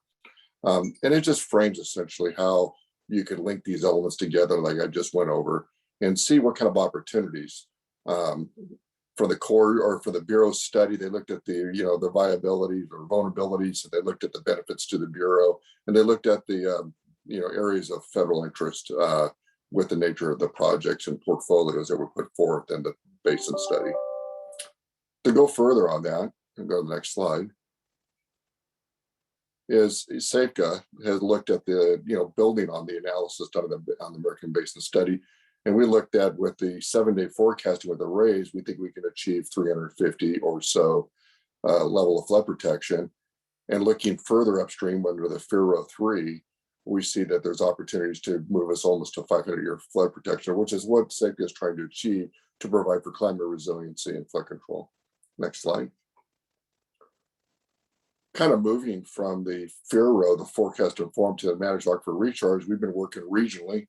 And it just frames essentially how you can link these elements together, like I just went over, and see what kind of opportunities. For the core or for the Bureau's study, they looked at the, the viabilities or vulnerabilities, and they looked at the benefits to the Bureau, and they looked at the, areas of federal interest with the nature of the projects and portfolios that were put forth in the Basin study. To go further on that, and go to the next slide, is SAFCA has looked at the, building on the analysis done on the American Basin study. And we looked at with the 7-day forecasting with arrays, we think we can achieve 350 or so level of flood protection. And looking further upstream under the FIRO 3, we see that there's opportunities to move us almost to 500-year flood protection, which is what SAFCA is trying to achieve to provide for climate resiliency and flood control. Next slide. Kind of moving from the FIRO, the forecast informed, to the managed aquifer recharge, we've been working regionally,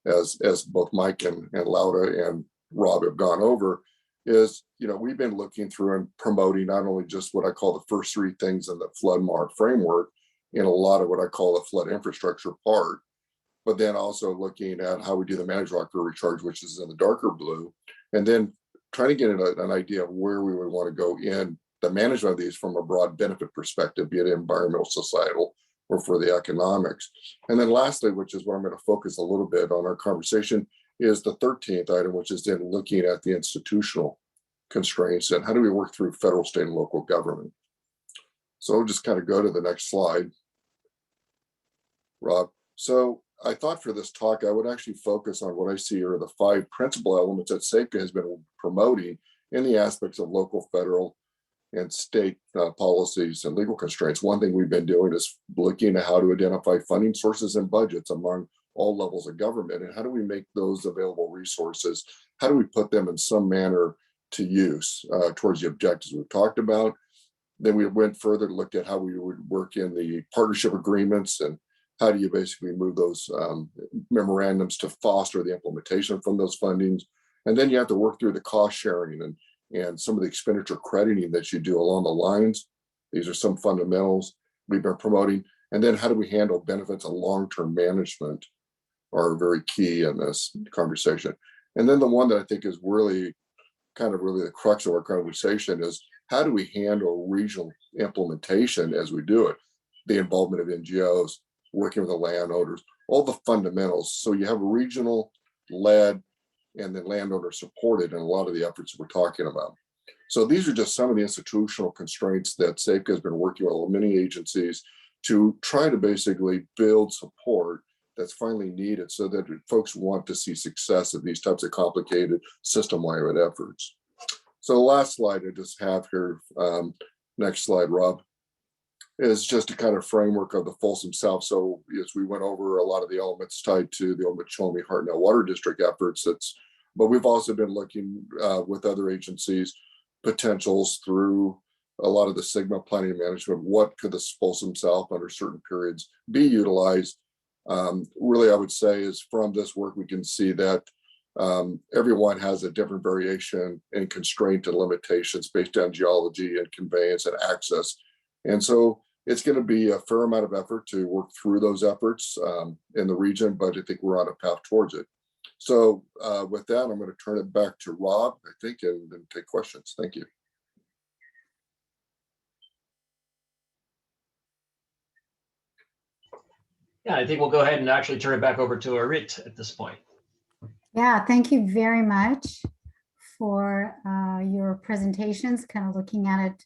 as both Mike and Laura and Rob have gone over, is, we've been looking through and promoting not only just what I call the first three things in the FloodMAR framework, in a lot of what I call the flood infrastructure part, but then also looking at how we do the managed aquifer recharge, which is in the darker blue, and then trying to get an idea of where we would want to go in the management of these from a broad benefit perspective, be it environmental, societal, or for the economics. And then lastly, which is where I'm going to focus a little bit on our conversation, is the 13th item, which is then looking at the institutional constraints and how do we work through federal, state, and local government. So I'll just kind of go to the next slide, Rob. So I thought for this talk, I would actually focus on what I see are the 5 principal elements that SAFCA has been promoting in the aspects of local, federal, and state policies and legal constraints. One thing we've been doing is looking at how to identify funding sources and budgets among all levels of government, and how do we make those available resources? How do we put them in some manner to use towards the objectives we've talked about? Then we went further to look at how we would work in the partnership agreements, and how do you basically move those memorandums to foster the implementation from those fundings? And then you have to work through the cost sharing and some of the expenditure crediting that you do along the lines. These are some fundamentals we've been promoting. And then how do we handle benefits and long-term management are very key in this conversation. And then the one that I think is really the crux of our conversation is how do we handle regional implementation as we do it? The involvement of NGOs, working with the landowners, all the fundamentals. So you have regional led and then landowner supported in a lot of the efforts that we're talking about. So these are just some of the institutional constraints that SAFCA has been working with many agencies to try to basically build support that's finally needed so that folks want to see success of these types of complicated system-wide efforts. So the last slide I just have here, next slide, Rob, is just a kind of framework of the Folsom South. So as we went over a lot of the elements tied to the Omochumne Hartnell Water District efforts, but we've also been looking with other agencies, potentials through a lot of the Sigma planning and management. What could the Folsom South under certain periods be utilized? Really, I would say is from this work, we can see that everyone has a different variation and constraint and limitations based on geology and conveyance and access. And so it's going to be a fair amount of effort to work through those efforts in the region, but I think we're on a path towards it. So with that, I'm going to turn it back to Rob, I think, and take questions. Thank you. Yeah, I think we'll go ahead and actually turn it back over to Arit at this point. Yeah, thank you very much for your presentations, kind of looking at it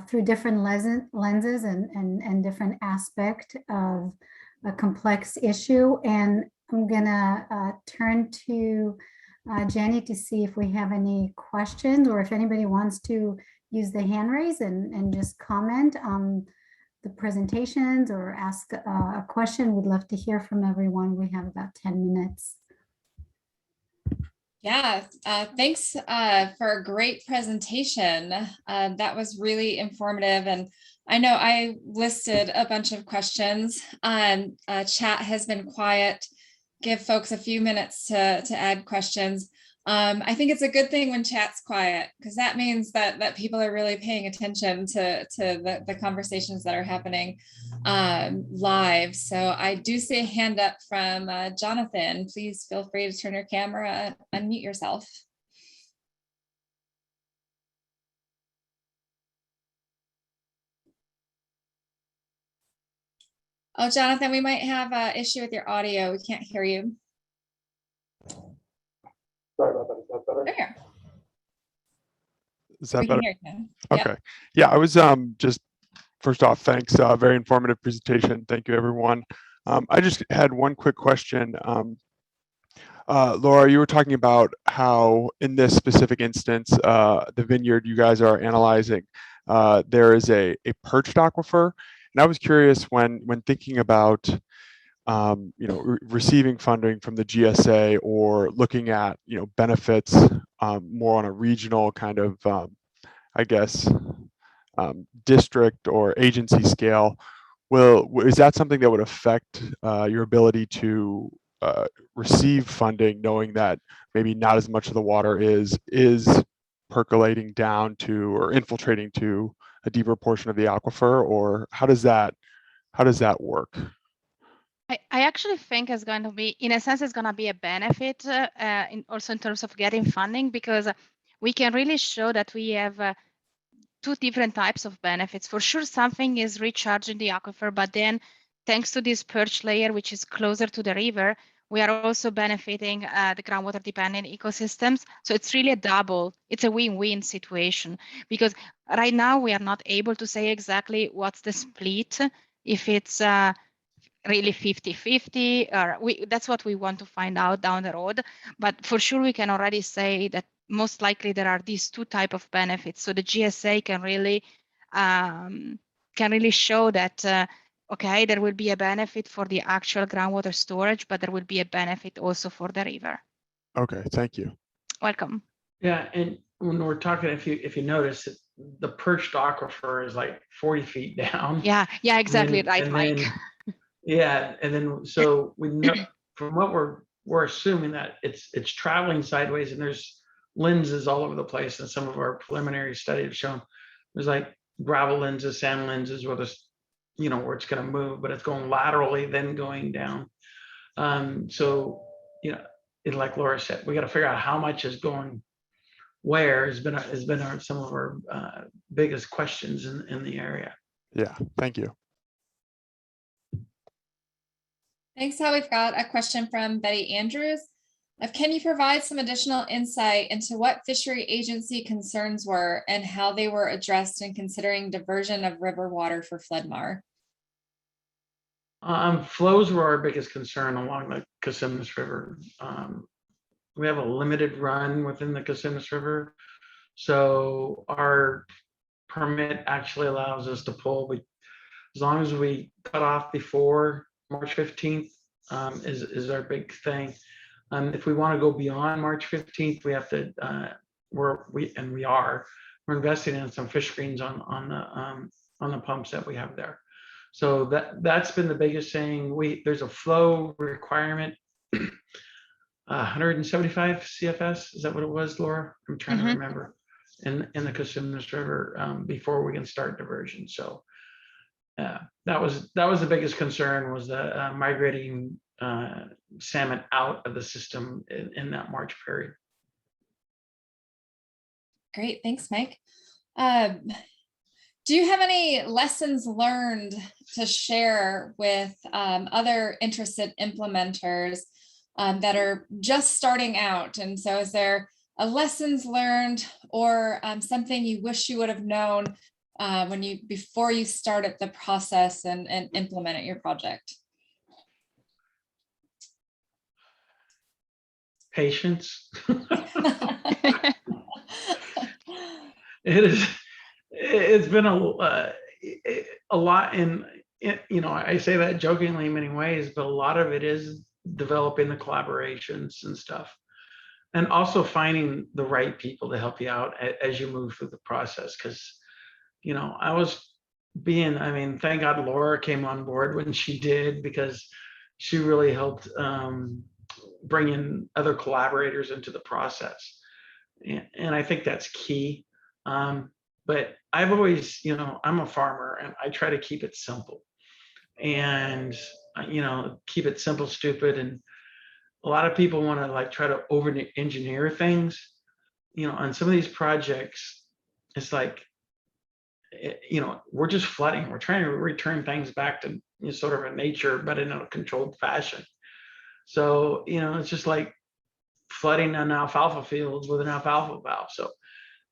through different lenses and different aspect of a complex issue. And I'm gonna turn to Jenny to see if we have any questions, or if anybody wants to use the hand raise and just comment on the presentations or ask a question. We'd love to hear from everyone. We have about 10 minutes. Yeah, thanks for a great presentation. That was really informative. And I know I listed a bunch of questions. Chat has been quiet. Give folks a few minutes to add questions. I think it's a good thing when chat's quiet, because that means that people are really paying attention to the conversations that are happening live. So I do see a hand up from Jonathan. Please feel free to turn your camera, unmute yourself. Oh, Jonathan, we might have an issue with your audio. We can't hear you. Sorry about that. Is that better? There you are. Is that We can better? hear you now. Yep. Okay. Yeah, I was just first off, thanks. Very informative presentation. Thank you, everyone. I just had one quick question. Laura, you were talking about how in this specific instance, the vineyard you guys are analyzing, there is a perched aquifer. And I was curious when thinking about receiving funding from the GSA or looking at benefits more on a regional kind of district or agency scale. Is that something that would affect your ability to receive funding, knowing that maybe not as much of the water is percolating down to or infiltrating to a deeper portion of the aquifer, or how does that work? I actually think it's going to be, in a sense, it's going to be a benefit also in terms of getting funding, because we can really show that we have two different types of benefits. For sure, something is recharging the aquifer, but then thanks to this perch layer, which is closer to the river, we are also benefiting the groundwater dependent ecosystems. So it's really a double, it's a win-win situation, because right now we are not able to say exactly what's the split, if it's really 50-50, or that's what we want to find out down the road. But for sure, we can already say that most likely there are these two types of benefits. So the GSA can really show that okay, there will be a benefit for the actual groundwater storage, but there will be a benefit also for the river. Okay, thank you. Welcome. Yeah, and when we're talking, if you notice, the perched aquifer is like 40 feet down. Yeah, exactly, right, Mike. Yeah, and then so we know from what we're assuming that it's traveling sideways, and there's lenses all over the place, and some of our preliminary study have shown there's like gravel lenses, sand lenses, where this where it's going to move, but it's going laterally, then going down. So like Laura said, we got to figure out how much is going where has been some of our biggest questions in the area. Yeah, thank you. Thanks. We've got a question from Betty Andrews. Can you provide some additional insight into what fishery agency concerns were and how they were addressed in considering diversion of river water for Floodmar? Flows were our biggest concern along the Cosumnes River. We have a limited run within the Cosumnes River, so our permit actually allows us to pull, but as long as we cut off before March 15th is our big thing. If we want to go beyond March 15th, we have to we're investing in some fish screens on the pumps that we have there. So that's been the biggest thing. There's a flow requirement, 175 CFS. Is that what it was, Laura? I'm trying to remember. In the Cosumnes River before we can start diversion. So that was the biggest concern, was the migrating salmon out of the system in that March period. Great, thanks, Mike. Do you have any lessons learned to share with other interested implementers that are just starting out? And so is there a lessons learned or something you wish you would have known before you started the process and implemented your project? Patience. It's been a lot in, I say that jokingly in many ways, but a lot of it is developing the collaborations and stuff, and also finding the right people to help you out as you move through the process. Because thank God Laura came on board when she did, because she really helped bring in other collaborators into the process. And I think that's key. But I've always, I'm a farmer and I try to keep it simple and, keep it simple, stupid. And a lot of people want to like try to over engineer things, on some of these projects. It's like, we're just flooding. We're trying to return things back to sort of a nature, but in a controlled fashion. So, it's just like flooding an alfalfa fields with an alfalfa valve. So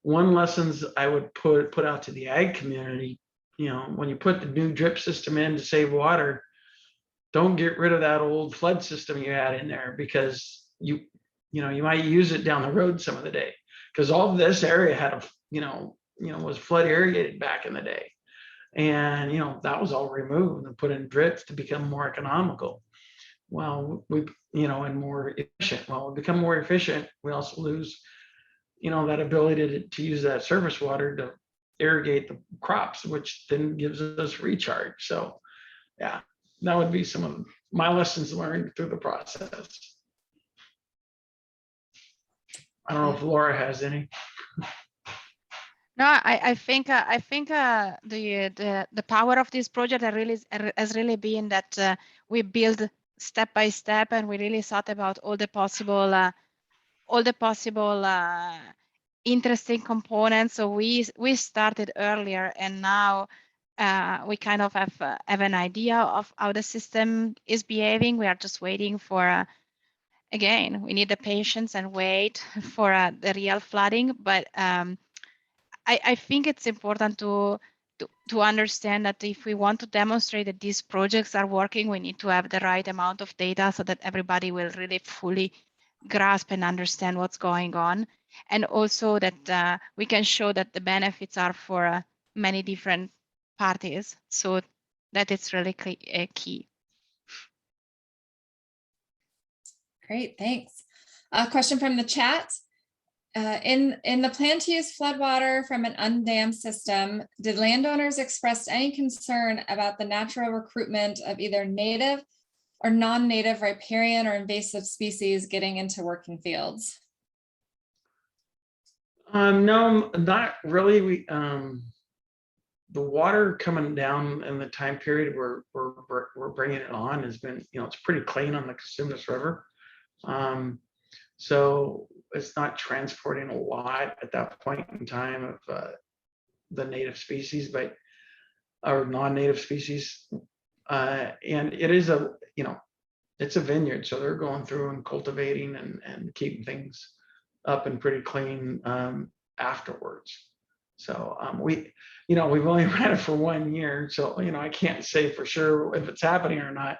one lessons I would put out to the ag community, when you put the new drip system in to save water, don't get rid of that old flood system you had in there, because you might use it down the road some of the day, because all of this area had a, was flood irrigated back in the day. And, that was all removed and put in drips to become more economical. Well, and more efficient. Well, we become more efficient. We also lose, that ability to use that surface water to irrigate the crops, which then gives us recharge. So yeah, that would be some of my lessons learned through the process. I don't know if Laura has any. No, I think the power of this project has really been that we build step by step, and we really thought about all the possible interesting components. So we started earlier, and now we kind of have an idea of how the system is behaving. We are just waiting for again, we need the patience and wait for the real flooding, but I think it's important to understand that if we want to demonstrate that these projects are working, we need to have the right amount of data so that everybody will really fully grasp and understand what's going on. And also that we can show that the benefits are for many different parties, so that it's really key. Great, thanks. A question from the chat. In the plan to use floodwater from an undammed system, did landowners express any concern about the natural recruitment of either native or non-native riparian or invasive species getting into working fields? No, not really. We the water coming down in the time period we're bringing it on has been, it's pretty clean on the Cosumnes River. So it's not transporting a lot at that point in time of the native species, but or non-native species. And it is it's a vineyard, so they're going through and cultivating and keeping things up and pretty clean afterwards. So we've only ran it for 1 year, so I can't say for sure if it's happening or not.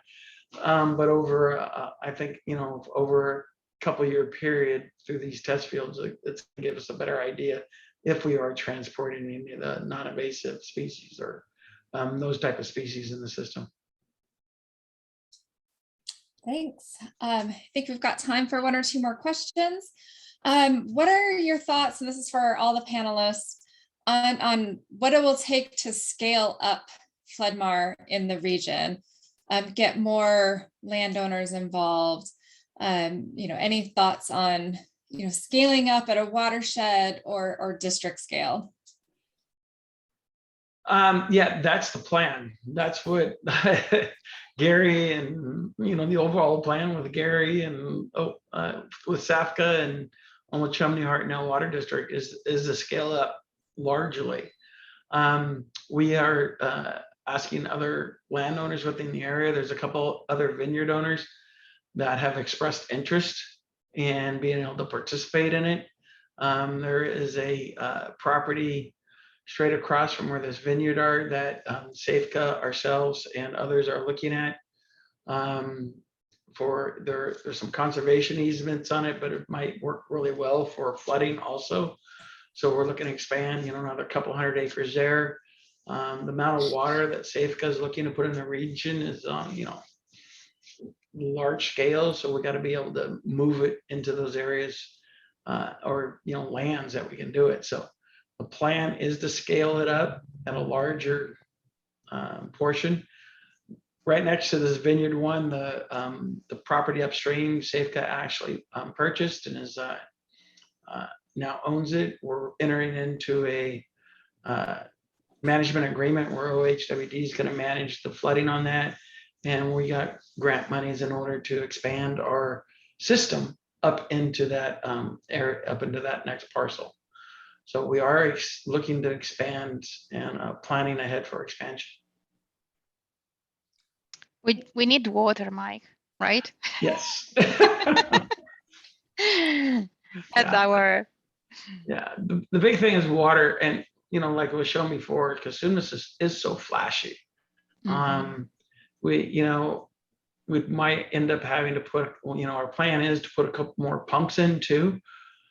But over I think over a couple-year period through these test fields, it's gonna give us a better idea if we are transporting any of the non-invasive species or those type of species in the system. Thanks. I think we've got time for 1 or 2 more questions. What are your thoughts, and this is for all the panelists, on what it will take to scale up FloodMar in the region, get more landowners involved? Any thoughts on scaling up at a watershed or district scale? Yeah, that's the plan. That's what Gary and the overall plan with Gary and with SAFCA and Omochumne Hartnell Water District is to scale up largely. We are asking other landowners within the area. There's a couple other vineyard owners that have expressed interest in being able to participate in it. There is a property straight across from where this vineyard are that SAFCA, ourselves, and others are looking at. There's some conservation easements on it, but it might work really well for flooding also. So we're looking to expand, another couple 100 acres there. The amount of water that SAFCA is looking to put in the region is, large scale. So we got to be able to move it into those areas or, lands that we can do it. So the plan is to scale it up at a larger portion. right next to this Vineyard One, the property upstream, SAFCA actually purchased and is now owns it. We're entering into a management agreement where OHWD is going to manage the flooding on that. And we got grant monies in order to expand our system up into that area, up into that next parcel. So we are looking to expand and planning ahead for expansion. We need water, Mike, right? Yes. That's our. Yeah, the big thing is water, and like it was shown before, Cosumnes is so flashy. We might end up having to put, our plan is to put a couple more pumps in too,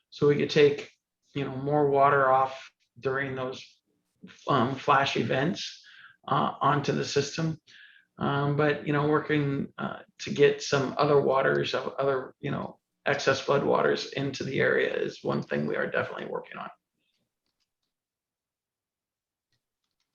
so we could take, more water off during those flash events onto the system. But working to get some other waters of other, excess flood waters into the area is one thing we are definitely working on.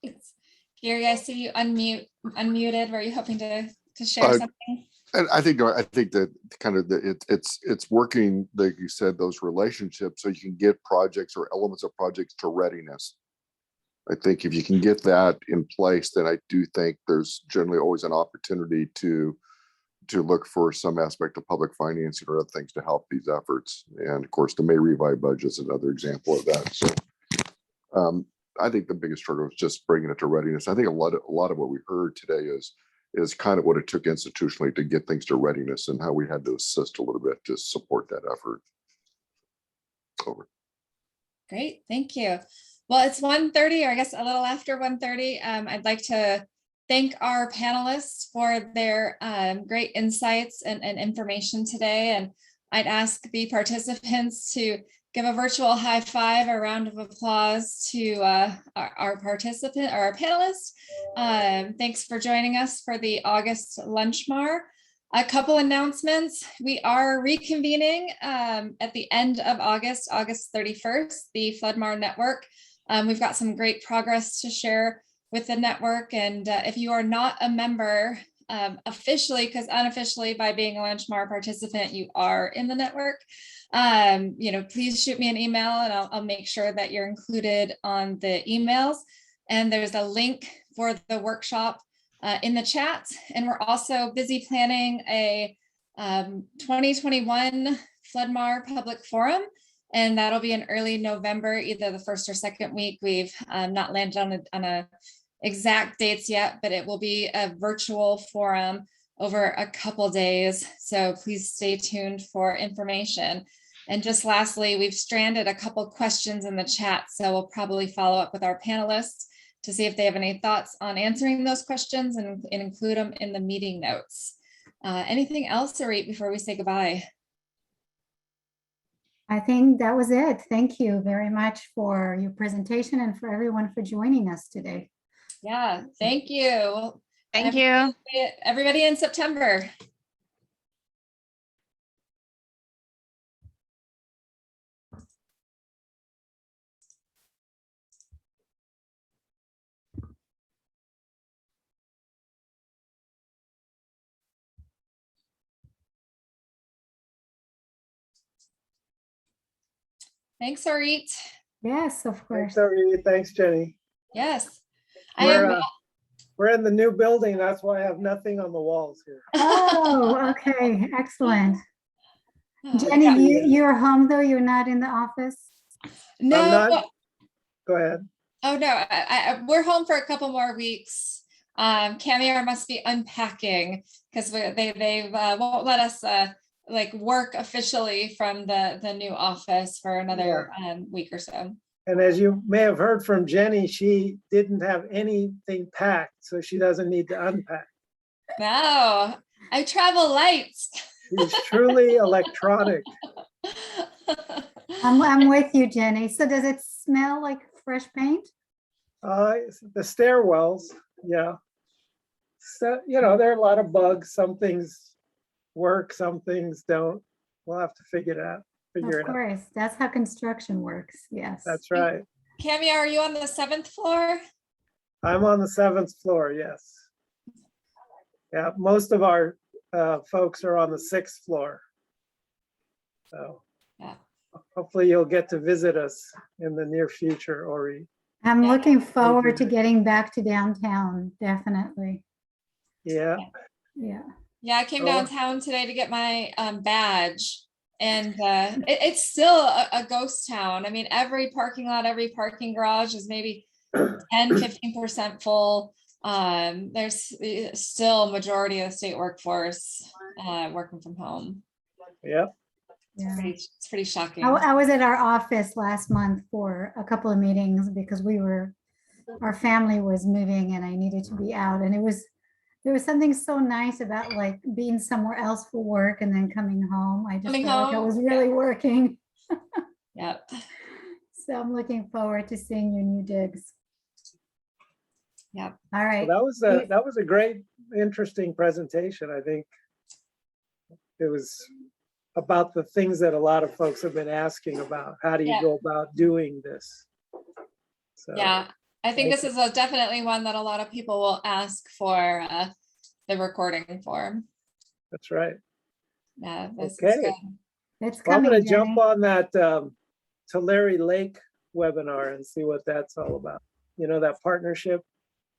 Thanks. Gary, I see you unmuted. Were you hoping to share something? And I think that kind of it's working, like you said, those relationships, so you can get projects or elements of projects to readiness. I think if you can get that in place, then I do think there's generally always an opportunity to look for some aspect of public financing or other things to help these efforts. And of course, the May Revive budget is another example of that. So I think the biggest struggle is just bringing it to readiness. I think a lot of what we heard today is kind of what it took institutionally to get things to readiness and how we had to assist a little bit to support that effort. Over. Great, thank you. Well, it's 1:30, or I guess a little after 1:30. I'd like to thank our panelists for their great insights and information today. And I'd ask the participants to give a virtual high five, a round of applause to our participant or our panelists. Thanks for joining us for the August Lunchmar. A couple announcements. We are reconvening at the end of August 31st, the Floodmar Network. We've got some great progress to share with the network. And if you are not a member officially, because unofficially by being a Lunchmar participant, you are in the network, please shoot me an email and I'll make sure that you're included on the emails. And there's a link for the workshop in the chat. And we're also busy planning a 2021 Floodmar Public Forum. And that'll be in early November, either the first or second week. We've not landed on a exact dates yet, but it will be a virtual forum over a couple days. So please stay tuned for information. And just lastly, we've stranded a couple questions in the chat. So we'll probably follow up with our panelists to see if they have any thoughts on answering those questions and include them in the meeting notes. Anything else, Sarit, before we say goodbye? I think that was it. Thank you very much for your presentation and for everyone for joining us today. Yeah, thank you. Thank you. Everybody in September. Thanks, Sarit. Yes, of course. Thanks, Ari. Thanks, Jenny. Yes. We're in the new building. That's why I have nothing on the walls here. Oh, okay, excellent. Jenny, you're home though? You're not in the office? No. Go ahead. Oh, no, we're home for a couple more weeks. Camiar must be unpacking because they won't let us work officially from the new office for another week or so. And as you may have heard from Jenny, she didn't have anything packed, so she doesn't need to unpack. No, I travel light. She's truly electronic. I'm with you, Jenny. So does it smell like fresh paint? The stairwells, yeah. So, there are a lot of bugs. Some things work, some things don't. We'll have to figure it out. Of course, that's how construction works. Yes. That's right. Camia, are you on the 7th floor? I'm on the 7th floor, yes. Yeah, most of our folks are on the 6th floor. So Yeah. hopefully you'll get to visit us in the near future, Ori. I'm Yeah. looking forward to getting back to downtown, definitely. Yeah, Yeah. Yeah, I came Oh. downtown today to get my badge, and it's still a ghost town. I mean, every parking lot, every parking garage is maybe 10–15% full. There's still a majority of the state workforce working from home. yeah. Yeah. It's pretty shocking. I was at our office last month for a couple of meetings because our family was moving and I needed to be out. And there was something so nice about like being somewhere else for work and then coming home. I just Coming felt like I home, was really working. Yep. So I'm looking forward to seeing your new digs. Yep. All right. Well, that was a great, interesting presentation. I think it was about the things that a lot of folks have been asking about. How do you Yeah. go about doing this? So, Yeah, I think this is definitely one that a lot of people will ask for the recording for. that's right. Yeah, this is Okay. good. It's Well, I'm coming, going to jump Jenny. on that Tulare Lake webinar and see what that's all about. You know, that partnership.